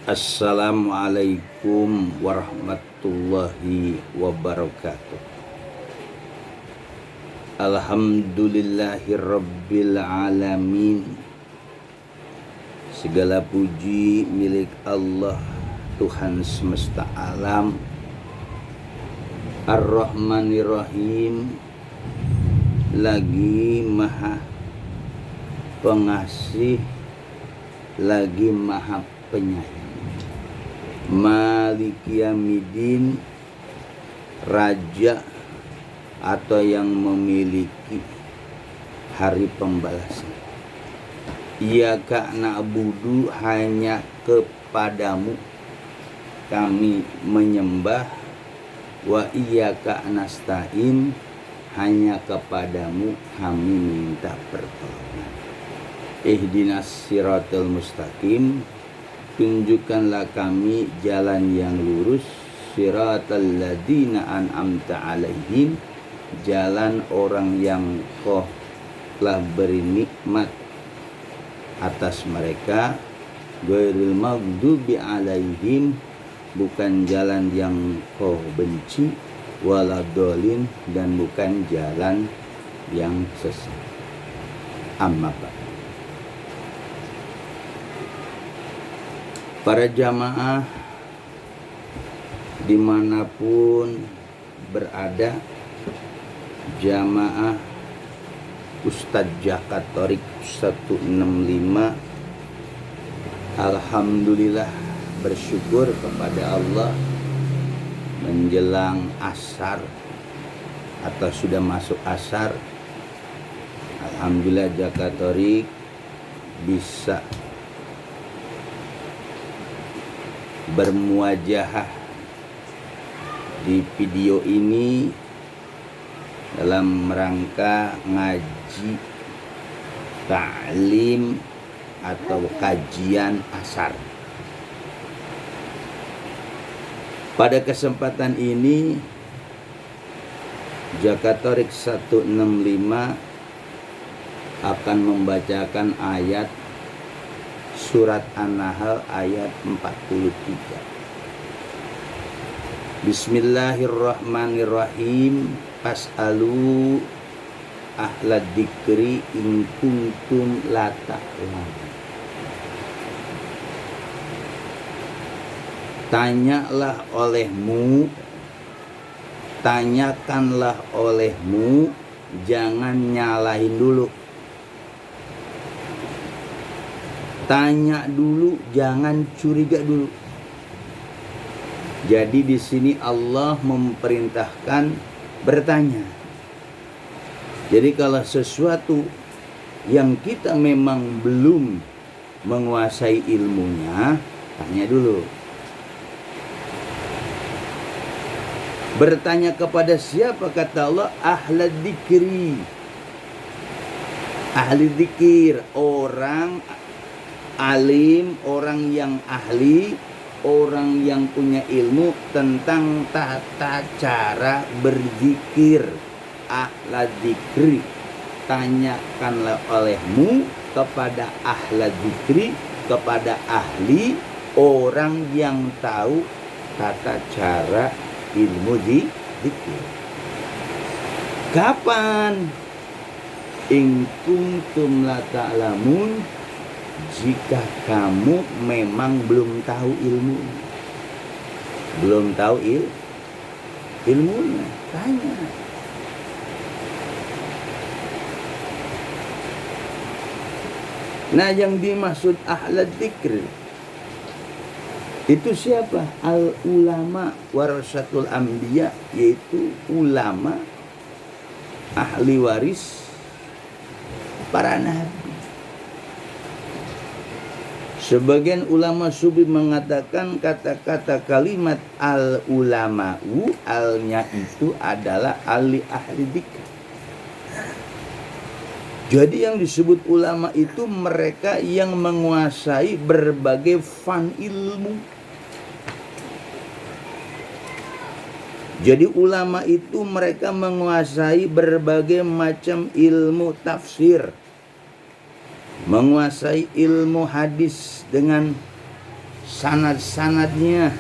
Assalamualaikum warahmatullahi wabarakatuh. Alhamdulillahirabbil alamin. Segala puji milik Allah, Tuhan semesta alam, Ar-Rahmanir-Rahim, lagi maha pengasih, lagi maha penyayang. Maliki Yaumiddin, raja atau yang memiliki hari pembalasan. Iyyaka na'budu, hanya kepadamu kami menyembah. Wa iyyaka nasta'in, hanya kepadamu kami minta pertolongan. Ihdinas siratal mustaqim, tunjukkanlah kami jalan yang lurus. Siratal ladzina an'amta alaihim, jalan orang yang Kau telah beri nikmat atas mereka. Ghairil maghdubi alaihim, bukan jalan yang Kau benci. Waladhdallin, dan bukan jalan yang sesat. Amma ba'd. Para jamaah dimanapun berada, jamaah Ustadz Jakat Thorik 165, alhamdulillah bersyukur kepada Allah menjelang asar atau sudah masuk asar. Alhamdulillah Jakat Thorik bisa bermuajahah di video ini dalam rangka ngaji ta'lim atau kajian asar. Pada kesempatan ini Jakat Thorik 165 akan membacakan ayat surat An-Nahl ayat 43. Bismillahirrahmanirrahim. Fas'alu ahla dzikri in kuntum la ta'lamun. Tanyakanlah olehmu, jangan nyalahin dulu. Tanya dulu, jangan curiga dulu. Jadi di sini Allah memerintahkan bertanya. Jadi kalau sesuatu yang kita memang belum menguasai ilmunya, tanya dulu. Bertanya kepada siapa? Kata Allah, ahla dzikri. Ahli dzikir, orang alim, orang yang ahli, orang yang punya ilmu tentang tata cara berzikir. Ahla dzikri, tanyakanlah olehmu kepada ahla dzikri, kepada ahli, orang yang tahu tata cara ilmu dzikir. Kapan? In kuntum la ta'lamun, jika kamu memang belum tahu ilmu, belum tahu ilmunya, tanya. Nah, yang dimaksud ahla dzikr itu siapa? Al ulama warasatul anbiya, yaitu ulama ahli waris para nabi. Sebagian ulama sufi mengatakan kata-kata kalimat al ulama'u, alnya itu adalah ahli dzikr. Jadi yang disebut ulama itu mereka yang menguasai berbagai fan ilmu. Jadi ulama itu mereka menguasai berbagai macam ilmu tafsir, menguasai ilmu hadis dengan sanad-sanadnya,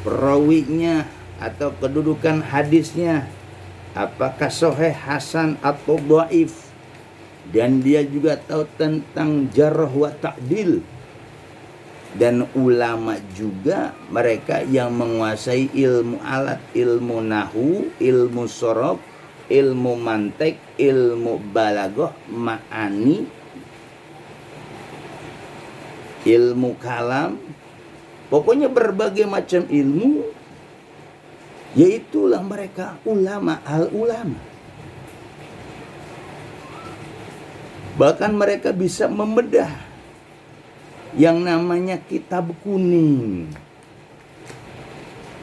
perawinya atau kedudukan hadisnya, apakah sahih, hasan atau dhaif. Dan dia juga tahu tentang jarh wa ta'dil. Dan ulama juga mereka yang menguasai ilmu alat, ilmu nahwu, ilmu sorof, ilmu mantek, ilmu balaghah, ma'ani, ilmu kalam, pokoknya berbagai macam ilmu, yaitulah mereka ulama, al-ulama. Bahkan mereka bisa membedah yang namanya kitab kuning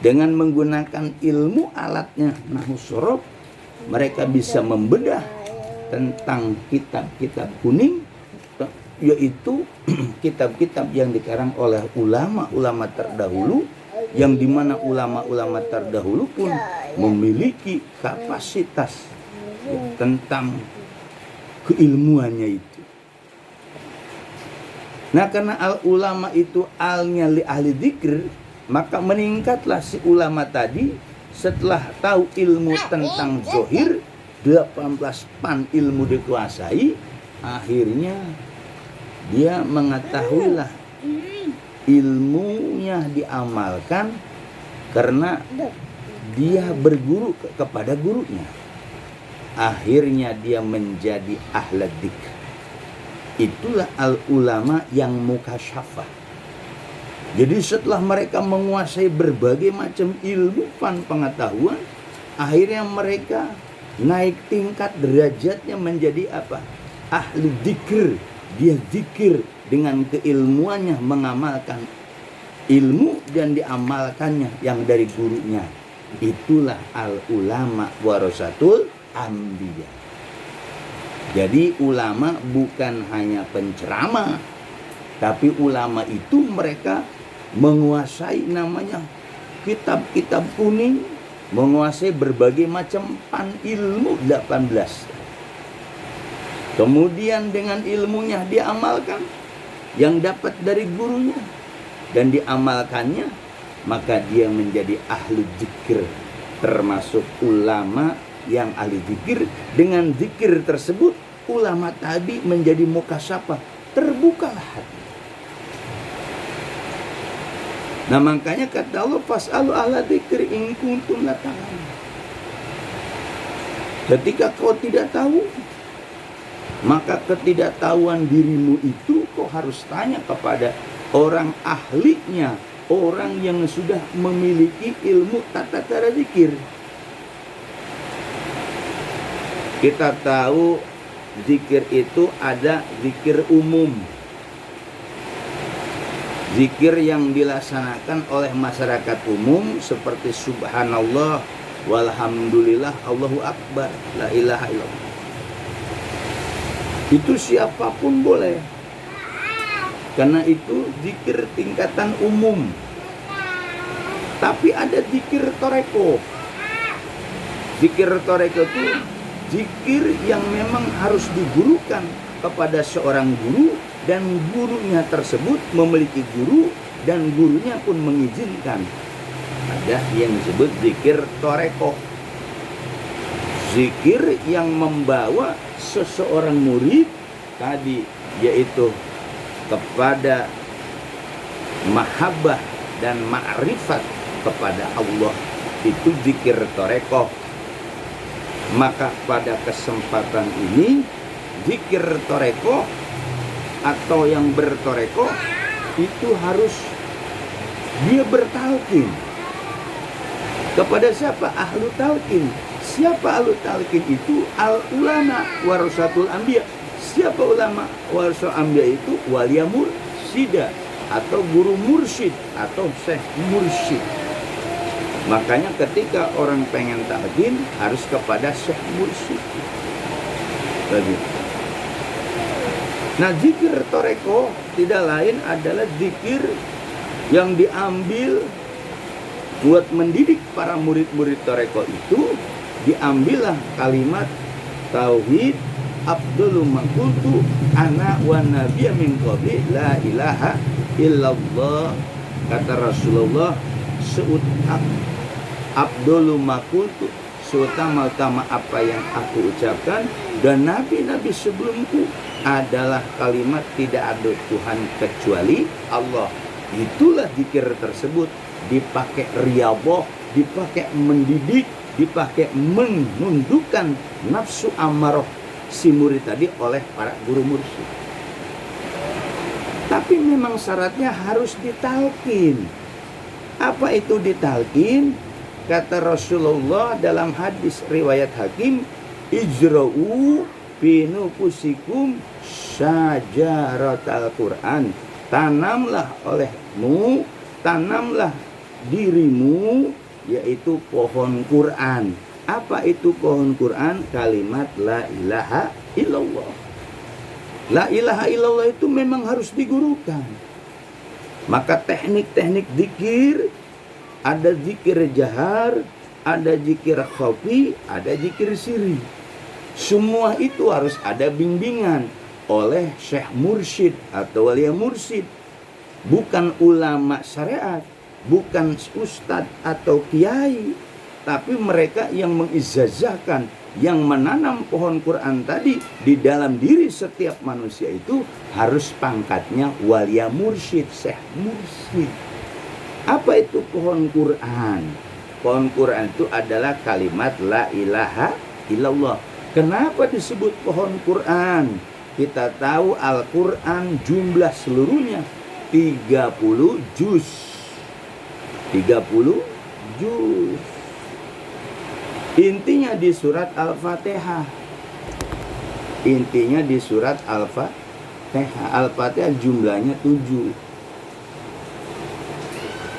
dengan menggunakan ilmu alatnya nahwu sorof. Mereka bisa membedah tentang kitab-kitab kuning, yaitu kitab-kitab yang dikarang oleh ulama-ulama terdahulu, yang dimana ulama-ulama terdahulu pun memiliki kapasitas tentang keilmuannya itu. Nah, karena al-ulama itu alnya li ahli dzikr, maka meningkatlah si ulama tadi setelah tahu ilmu tentang zohir, 18 pan ilmu dikuasai, akhirnya dia mengetahuilah ilmunya diamalkan karena dia berguru kepada gurunya. Akhirnya dia menjadi ahli dzikr. Itulah al-ulama yang mukasyafah. Jadi setelah mereka menguasai berbagai macam ilmu pengetahuan, akhirnya mereka naik tingkat derajatnya menjadi apa? Ahli dzikir. Dia dzikir dengan keilmuannya, mengamalkan ilmu dan diamalkannya yang dari gurunya. Itulah al-ulama warasatul anbiya. Jadi ulama bukan hanya penceramah, tapi ulama itu mereka menguasai namanya kitab-kitab kuning, menguasai berbagai macam pan ilmu 18. Kemudian dengan ilmunya dia amalkan yang dapat dari gurunya dan diamalkannya, maka dia menjadi ahli dzikir, termasuk ulama yang ahli zikir. Dengan zikir tersebut ulama tadi menjadi mukasyafah, terbukalah hati. Nah, makanya kata Allah, fas'alu ahla dzikri in kuntum la ta'lamun. Ketika kau tidak tahu, maka ketidaktahuan dirimu itu kau harus tanya kepada orang ahlinya, orang yang sudah memiliki ilmu tata cara zikir. Kita tahu zikir itu ada zikir umum, zikir yang dilaksanakan oleh masyarakat umum seperti subhanallah, walhamdulillah, Allahu akbar, la ilaha illallah. Itu siapapun boleh, karena itu zikir tingkatan umum. Tapi ada zikir toreko. Zikir toreko itu zikir yang memang harus digurukan kepada seorang guru, dan gurunya tersebut memiliki guru dan gurunya pun mengizinkan. Ada yang disebut zikir toreko, zikir yang membawa seseorang murid tadi, yaitu kepada mahabbah dan ma'rifat kepada Allah. Itu zikir toreko. Maka pada kesempatan ini zikir toreko atau yang bertoreko itu harus dia bertalqin kepada siapa? Ahlu talqin. Siapa ahlu talqin itu? Al ulama warasatul anbiya. Siapa ulama warasatul anbiya itu? Waliya mursida, atau guru mursyid atau syekh mursyid. Makanya ketika orang pengen talqin harus kepada syekh mursyid. Lagi. Nah, zikir toreko tidak lain adalah zikir yang diambil buat mendidik para murid-murid toreko itu. Diambillah kalimat tauhid, afdalu ma qultu ana wa nabiyya min qabli la ilaha illallah. Kata Rasulullah, seutak abdulu makultu, seutama-utama apa yang aku ucapkan dan nabi-nabi sebelumku adalah kalimat tidak ada Tuhan kecuali Allah. Itulah zikir tersebut dipakai riyadhah, dipakai mendidik, dipakai menundukkan nafsu amarah si murid tadi oleh para guru mursyid. Tapi memang syaratnya harus ditalkin. Apa itu ditalkin? Kata Rasulullah dalam hadis riwayat Hakim, ijra'u fi nufusikum syajaratal Quran. Tanamlah olehmu, tanamlah dirimu, yaitu pohon Quran. Apa itu pohon Quran? Kalimat la ilaha illallah. La ilaha illallah itu memang harus digurukan. Maka teknik-teknik zikir, ada zikir jahar, ada zikir khafi, ada zikir sirri. Semua itu harus ada bimbingan oleh syekh mursyid atau wali mursyid. Bukan ulama syariat, bukan ustadz atau kiai, tapi mereka yang mengijazahkan, yang menanam pohon Quran tadi di dalam diri setiap manusia itu harus pangkatnya walia mursyid, syekh mursyid. Apa itu pohon Quran? Pohon Quran itu adalah kalimat la ilaha illallah. Kenapa disebut pohon Quran? Kita tahu Al-Quran jumlah seluruhnya 30 juz. 30 juz. Intinya di surat Al-Fatihah. Intinya di surat Al-Fatihah. Al-Fatihah jumlahnya 7.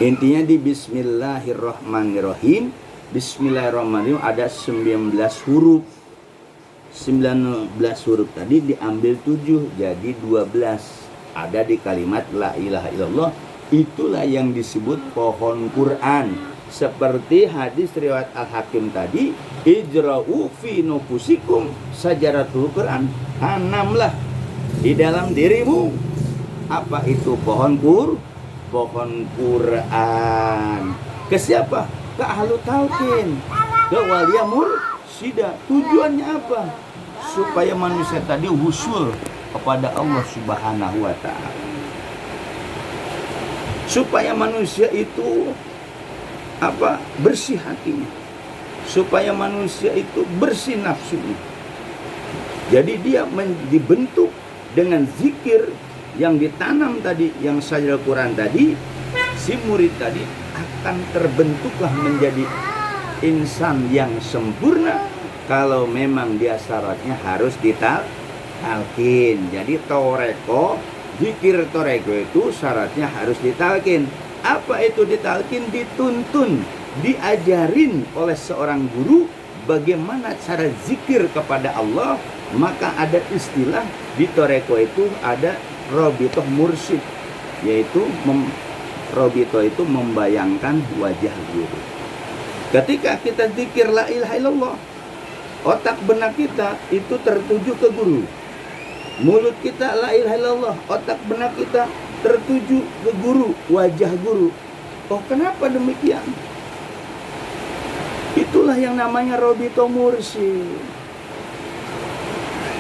Intinya di Bismillahirrahmanirrahim. Bismillahirrahmanirrahim ada 19 huruf. 19 huruf tadi diambil 7 jadi 12. Ada di kalimat la ilaha illallah. Itulah yang disebut pohon Quran. Seperti hadis riwayat Al-Hakim tadi, ijra'u fi nufusikum syajaratul Quran. Tanamlah di dalam dirimu. Apa itu pohon pohon Quran. Ke siapa? Ke ahlu talqin, ke walia mursyidah. Tujuannya apa? Supaya manusia tadi husul kepada Allah Subhanahu wa ta'ala. Supaya manusia itu bersih hatinya, supaya manusia itu bersih nafsunya. Jadi dia dibentuk dengan zikir yang ditanam tadi, yang saja Al-Quran tadi. Si murid tadi akan terbentuklah menjadi insan yang sempurna kalau memang dia syaratnya harus ditalkin. Jadi toreko, zikir toreko itu syaratnya harus ditalkin. Apa itu ditalkin? Dituntun, diajarin oleh seorang guru bagaimana cara zikir kepada Allah. Maka ada istilah di toreko itu ada robitoh mursyid, yaitu robitoh itu membayangkan wajah guru. Ketika kita zikir la ilaha illallah, otak benak kita itu tertuju ke guru. Mulut kita la ilaha illallah, otak benak kita tertuju ke guru, wajah guru. Oh, kenapa demikian? Itulah yang namanya robito mursyid.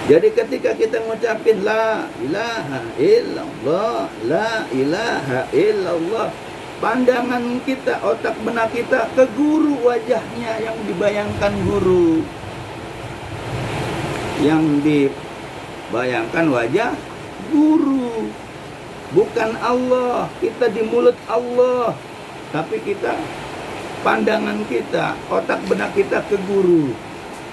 Jadi ketika kita ngucapin la ilaha illallah, la ilaha illallah, pandangan kita, otak benak kita ke guru, wajahnya yang dibayangkan guru. Yang dibayangkan wajah guru. Bukan Allah, kita di mulut Allah, tapi kita, pandangan kita, otak benak kita ke guru.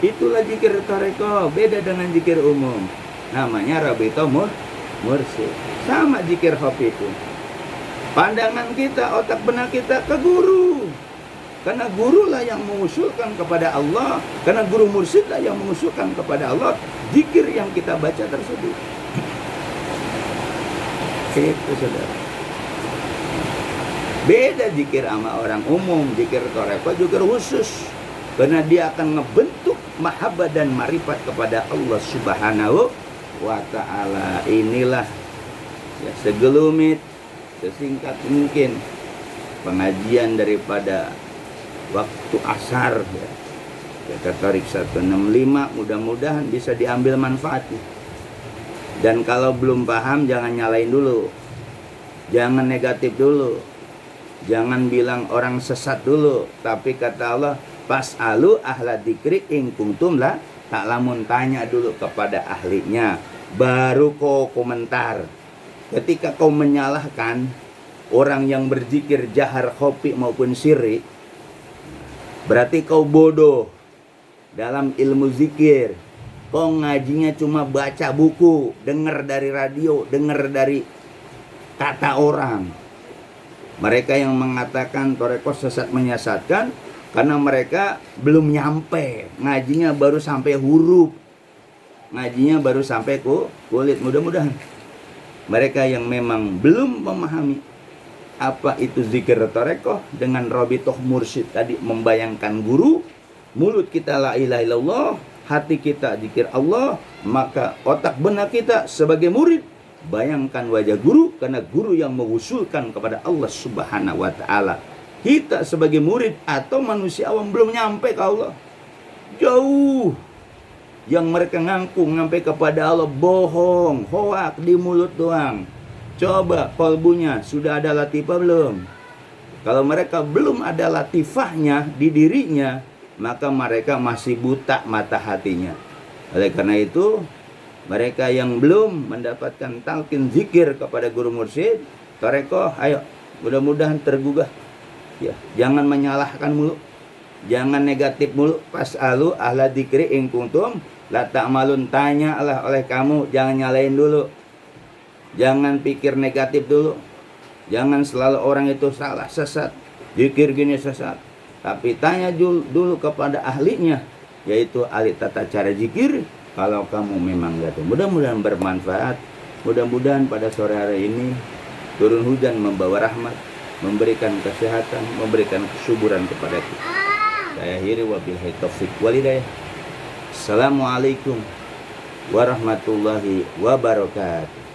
Itulah zikir tarekat, beda dengan zikir umum. Namanya rabito mursyid. Sama zikir khafi itu. Pandangan kita, otak benak kita ke guru. Karena gurulah yang mengusulkan kepada Allah, karena guru mursyidlah yang mengusulkan kepada Allah zikir yang kita baca tersebut. Itu saudara. Beda zikir sama orang umum. Zikir tarekat juga khusus, karena dia akan ngebentuk mahabbah dan marifat kepada Allah Subhanahu wa ta'ala. Inilah ya segelumit sesingkat mungkin pengajian daripada waktu asar ya. Kita tarik 165, mudah-mudahan bisa diambil manfaatnya. Dan kalau belum paham jangan nyalain dulu, jangan negatif dulu, jangan bilang orang sesat dulu. Tapi kata Allah, fas'alu ahla dzikri in kuntum la ta'lamun, tanya dulu kepada ahlinya, baru kau komentar. Ketika kau menyalahkan orang yang berzikir jahar khofi maupun sirri, berarti kau bodoh dalam ilmu zikir. Kau ngajinya cuma baca buku, dengar dari radio, dengar dari kata orang. Mereka yang mengatakan toreko sesat menyesatkan karena mereka belum nyampe, ngajinya baru sampai huruf, ngajinya baru sampai kulit. Mudah-mudahan mereka yang memang belum memahami apa itu zikir toreko dengan robitoh mursyid tadi, membayangkan guru, mulut kita la ilaha illallah, hati kita zikir Allah, maka otak benak kita sebagai murid bayangkan wajah guru, karena guru yang mengusulkan kepada Allah Subhanahu wa taala. Kita sebagai murid atau manusia awam belum nyampe ke Allah, jauh. Yang mereka ngaku nyampe kepada Allah bohong, hoak di mulut doang. Coba kolbunya sudah ada latifah belum? Kalau mereka belum ada latifahnya di dirinya, maka mereka masih buta mata hatinya. Oleh karena itu, mereka yang belum mendapatkan talqin zikir kepada guru mursyid toreko, ayo mudah-mudahan tergugah ya. Jangan menyalahkan mulu, jangan negatif mulu. Fas'alu ahla dzikri in kuntum la ta'malun, tanyalah oleh kamu, jangan nyalain dulu, jangan pikir negatif dulu, jangan selalu orang itu salah, sesat, zikir gini sesat. Tapi tanya dulu kepada ahlinya, yaitu ahli tata cara zikir. Kalau kamu memang gak tahu, mudah-mudahan bermanfaat. Mudah-mudahan pada sore hari ini turun hujan membawa rahmat, memberikan kesehatan, memberikan kesuburan kepada kita. Saya akhiri wabillahi taufik walhidayah. Assalamualaikum warahmatullahi wabarakatuh.